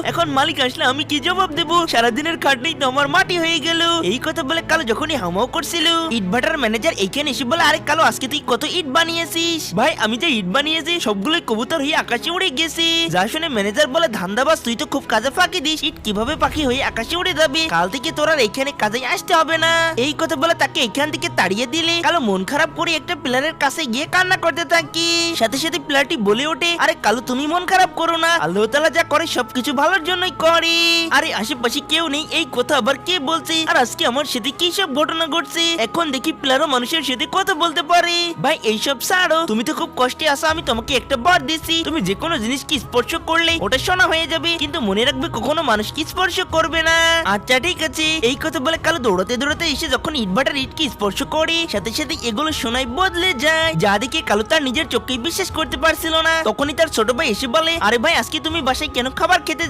এখন মালিক আসলে আমি কি জবাব দেবো? সারাদিনের খাটনি তো আমার মাটি হয়ে গেল। এই কথা বলে কালো যখনই হামাও করছিল, ইট ভাটার ম্যানেজার এইখানে এসে বলে, আরে কালো আজকে তুই কত ইট বানিয়েছিস? ভাই আমি যে ইট বানিয়েছি সবগুলোই কবুতর হয়ে আকাশে উড়ে গেছে। যা শুনে ম্যানেজার বলে, ধান্দাবাজ তুই তো খুব কাজে ফাঁকি দিস, ইট কিভাবে পাখি হয়ে আকাশে উড়ে যাবে? কাল থেকে তোর আর এখানে কাজে আসতে হবে না। এই কথা বলে তাকে এখান থেকে তাড়িয়ে দিলে কালো মন খারাপ করে একটা প্লেয়ারের কাছে গিয়ে কান্না করতে থাকি। সাথে সাথে প্লেয়ারটি বলে ওঠে, আরে কালো তুমি মন খারাপ করো না, আল্লাহ তাআলা যা করে সবকিছু ভালোর জন্যই করে। আরে আশেপাশে কেউ নেই, এই কথা আবার কে বলছে? আর আজকে আমার সাথে কি সব ঘটনা ঘটছে? এখন দেখি প্লেয়ারও মানুষের সাথে কথা বলতে পারে। ভাই এইসব ছাড়ো, তুমি তো খুব কষ্টে আছো, আমি তোমাকে একটা বার দিচ্ছি, তুমি যে কোনো জিনিস কি স্পর্শ করলে ওটা সোনা হয়ে যাবে, কিন্তু মনে রাখবে কখনো মানুষকে স্পর্শ করবে না। আচ্ছা ঠিক আছে। এই কথা বলে কালো দৌড়াতে দৌড়াতে এসে যখন ইটভাটার ইটকে স্পর্শ করে, সাথে সাথে এগুলো সোনায় বদলে যায়, যা দেখে কালো তার নিজের চোখকে বিশ্বাস করতে পারছিল না। তখনই তার ছোট ভাই এসে বলে, আরে ভাই আজকে তুমি বাসায় কেন খাবার খেতে